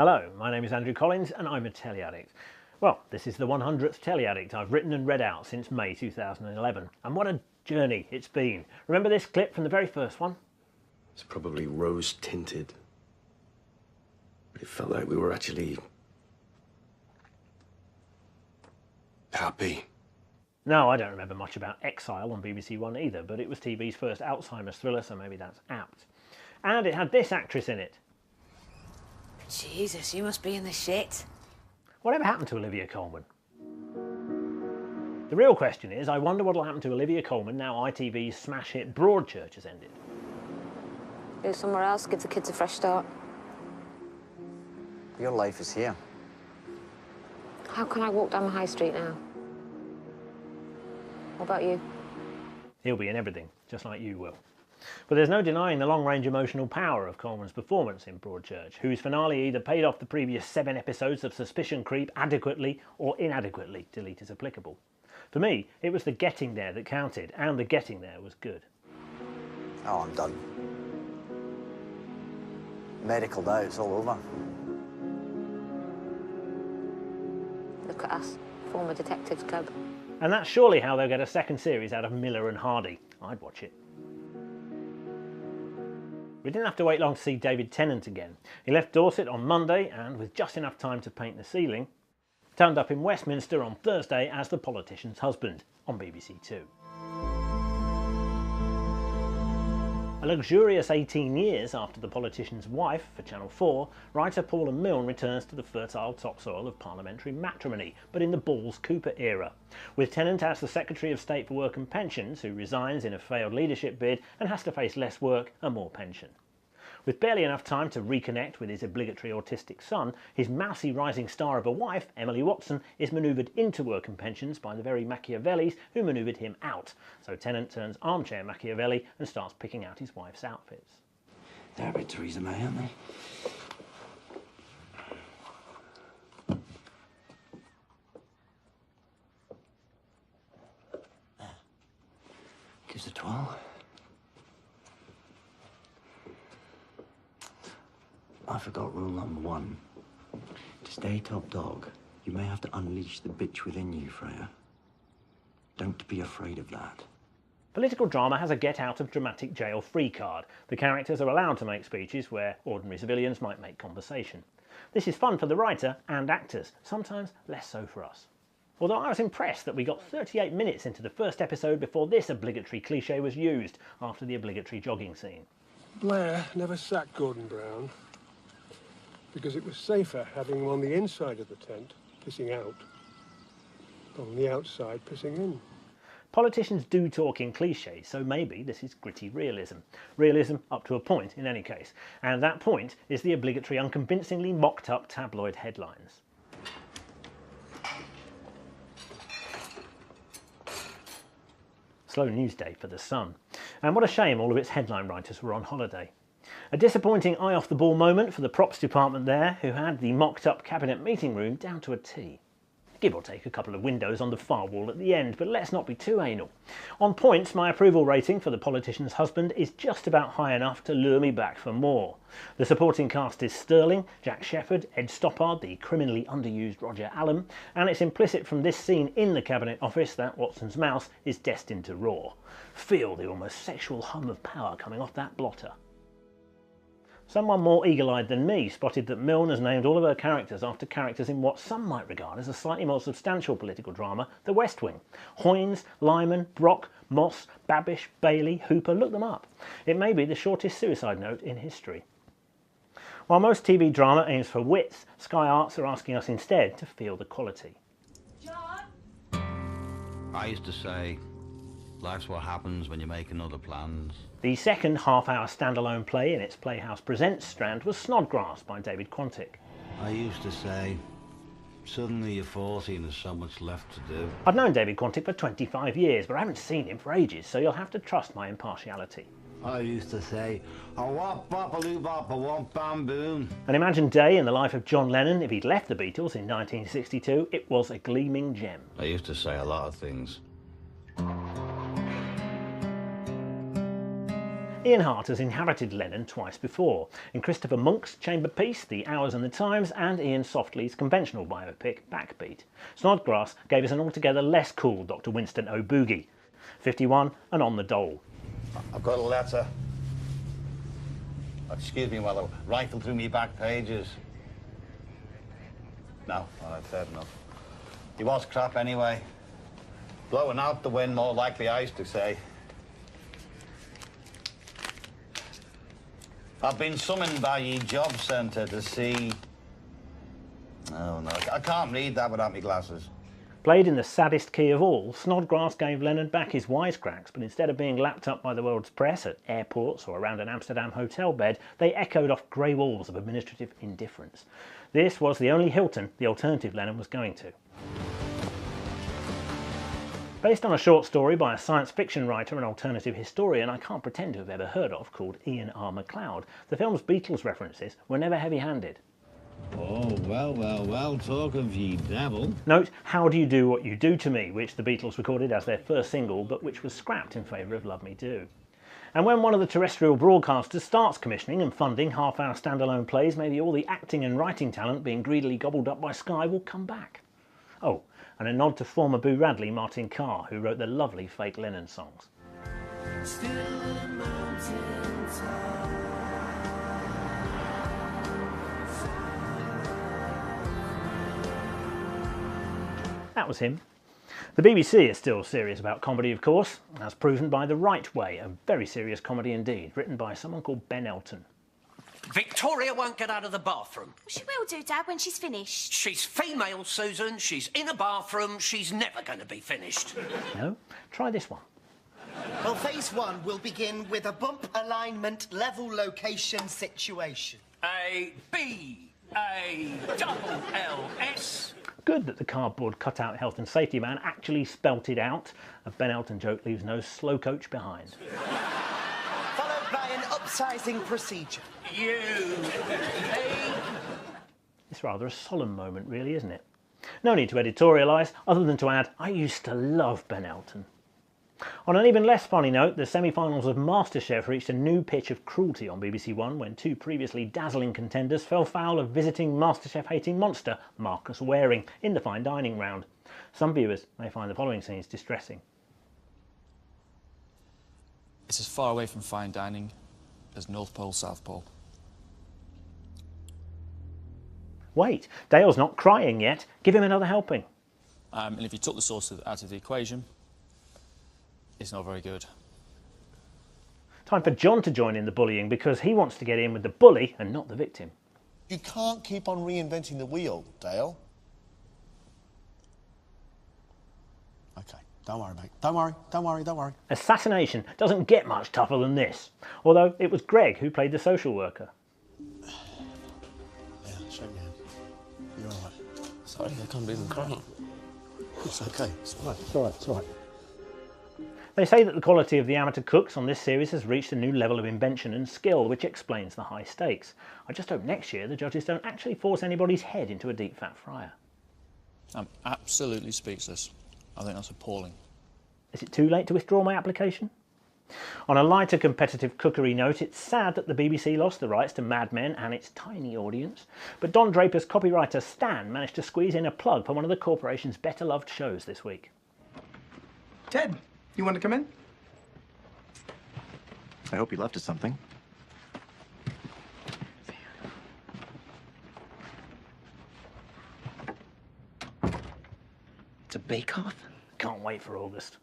Hello, my name is Andrew Collins and I'm a telly addict. Well, this is the 100th telly addict I've written and read out since May 2011, and what a journey it's been. Remember this clip from the very first one? It's probably rose tinted, but it felt like we were actually happy. No, I don't remember much about Exile on BBC One either, but it was TV's first Alzheimer's thriller, so maybe that's apt. And it had this actress in it. Jesus, you must be in the shit. Whatever happened to Olivia Colman? The real question is, I wonder what will happen to Olivia Colman now ITV's smash hit Broadchurch has ended. Go somewhere else, give the kids a fresh start. Your life is here. How can I walk down the high street now? What about you? He'll be in everything, just like you will. But there's no denying the long-range emotional power of Colman's performance in Broadchurch, whose finale either paid off the previous 7 episodes of suspicion creep adequately or inadequately, delete as applicable. For me, it was the getting there that counted, and the getting there was good. Oh, I'm done. Medical doubt, it's all over. Look at us, former detectives club. And that's surely how they'll get a second series out of Miller and Hardy. I'd watch it. We didn't have to wait long to see David Tennant again. He left Dorset on Monday and, with just enough time to paint the ceiling, turned up in Westminster on Thursday as the politician's husband on BBC Two. A luxurious 18 years after The Politician's Wife for Channel 4, writer Paula Milne returns to the fertile topsoil of parliamentary matrimony, but in the Balls-Cooper era, with Tennant as the Secretary of State for Work and Pensions, who resigns in a failed leadership bid and has to face less work and more pension. With barely enough time to reconnect with his obligatory autistic son, his mousy rising star of a wife, Emily Watson, is manoeuvred into work and pensions by the very Machiavellis who manoeuvred him out. So Tennant turns armchair Machiavelli and starts picking out his wife's outfits. They're a bit Theresa May, aren't they? Gives a 12. I forgot rule number 1. To stay top dog, you may have to unleash the bitch within you, Freya. Don't be afraid of that. Political drama has a get-out-of-dramatic jail-free card. The characters are allowed to make speeches where ordinary civilians might make conversation. This is fun for the writer and actors, sometimes less so for us. Although I was impressed that we got 38 minutes into the first episode before this obligatory cliché was used, after the obligatory jogging scene. Blair never sacked Gordon Brown because it was safer having him on the inside of the tent, pissing out, than on the outside, pissing in. Politicians do talk in clichés, so maybe this is gritty realism. Realism up to a point, in any case. And that point is the obligatory unconvincingly mocked-up tabloid headlines. Slow news day for The Sun. And what a shame all of its headline writers were on holiday. A disappointing eye-off-the-ball moment for the props department there, who had the mocked-up cabinet meeting room down to a T. Give or take a couple of windows on the far wall at the end, but let's not be too anal. On points, my approval rating for The Politician's Husband is just about high enough to lure me back for more. The supporting cast is sterling, Jack Shepherd, Ed Stoppard, the criminally underused Roger Allam, and it's implicit from this scene in the Cabinet Office that Watson's mouse is destined to roar. Feel the almost sexual hum of power coming off that blotter. Someone more eagle-eyed than me spotted that Milne has named all of her characters after characters in what some might regard as a slightly more substantial political drama, The West Wing. Hoynes, Lyman, Brock, Moss, Babish, Bailey, Hooper, look them up. It may be the shortest suicide note in history. While most TV drama aims for width, Sky Arts are asking us instead to feel the quality. John? I used to say, life's what happens when you're making other plans. The second half-hour standalone play in its Playhouse Presents strand was Snodgrass by David Quantick. I used to say, suddenly you're 40 and there's so much left to do. I've known David Quantick for 25 years, but I haven't seen him for ages, so you'll have to trust my impartiality. I used to say, a wop bop a loo bop a womp bam boom. An imagined day in the life of John Lennon if he'd left the Beatles in 1962, it was a gleaming gem. I used to say a lot of things. Ian Hart has inhabited Lennon twice before, in Christopher Monk's chamber piece, The Hours and the Times, and Ian Softley's conventional biopic, Backbeat. Snodgrass gave us an altogether less cool Dr. Winston O'Boogie, 51 and on the dole. I've got a letter. Excuse me while I rifle through me back pages. No, all right, fair enough. He was crap anyway. Blowing out the wind, more likely, I used to say. I've been summoned by ye job centre to see... Oh, no, I can't read that without my glasses. Played in the saddest key of all, Snodgrass gave Lennon back his wisecracks, but instead of being lapped up by the world's press at airports or around an Amsterdam hotel bed, they echoed off grey walls of administrative indifference. This was the only Hilton the alternative Lennon was going to. Based on a short story by a science fiction writer and alternative historian I can't pretend to have ever heard of called Ian R. MacLeod, the film's Beatles references were never heavy-handed. Oh, well, talk of ye devil. Note How Do You Do What You Do To Me, which the Beatles recorded as their first single, but which was scrapped in favour of Love Me Do. And when one of the terrestrial broadcasters starts commissioning and funding half-hour standalone plays, maybe all the acting and writing talent being greedily gobbled up by Sky will come back. Oh, and a nod to former Boo Radley, Martin Carr, who wrote the lovely fake Lennon songs. Still a mountain top. That was him. The BBC is still serious about comedy, of course, as proven by The Right Way, a very serious comedy indeed, written by someone called Ben Elton. Victoria won't get out of the bathroom. She will do, Dad, when she's finished. She's female, Susan. She's in a bathroom. She's never going to be finished. No? Try this one. Well, phase one will begin with a bump alignment level location situation. A, B, A, double L, S. Good that the cardboard cutout health and safety man actually spelt it out. A Ben Elton joke leaves no slow coach behind. Followed by an upsizing procedure. You, A. It's rather a solemn moment, really, isn't it? No need to editorialise, other than to add, I used to love Ben Elton. On an even less funny note, the semi-finals of MasterChef reached a new pitch of cruelty on BBC One when two previously dazzling contenders fell foul of visiting MasterChef-hating monster Marcus Waring in the fine dining round. Some viewers may find the following scenes distressing. It's as far away from fine dining as North Pole, South Pole. Wait, Dale's not crying yet. Give him another helping. And if you took the sauce out of the equation, it's not very good. Time for John to join in the bullying because he wants to get in with the bully and not the victim. You can't keep on reinventing the wheel, Dale. OK, don't worry, mate. Don't worry. Assassination doesn't get much tougher than this. Although it was Greg who played the social worker. Yeah, shake your hand. You're all right. Sorry, I can't believe I'm crying. It's OK. It's all right. They say that the quality of the amateur cooks on this series has reached a new level of invention and skill, which explains the high stakes. I just hope next year the judges don't actually force anybody's head into a deep fat fryer. I'm absolutely speechless. I think that's appalling. Is it too late to withdraw my application? On a lighter competitive cookery note, it's sad that the BBC lost the rights to Mad Men and its tiny audience, but Don Draper's copywriter Stan managed to squeeze in a plug for one of the corporation's better loved shows this week. Ted, you want to come in? I hope you left us something. It's a bake-off? Can't wait for August.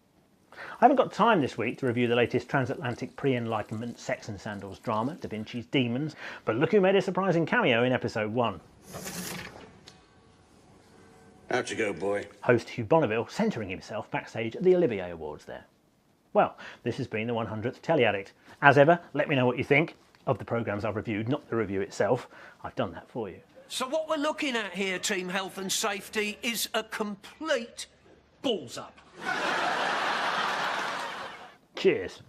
I haven't got time this week to review the latest transatlantic pre-Enlightenment sex and sandals drama, Da Vinci's Demons, but look who made a surprising cameo in episode 1. Out you go, boy. Host Hugh Bonneville centering himself backstage at the Olivier Awards there. Well, this has been the 100th Telly Addict. As ever, let me know what you think of the programmes I've reviewed, not the review itself. I've done that for you. So what we're looking at here, Team Health and Safety, is a complete balls up. Cheers.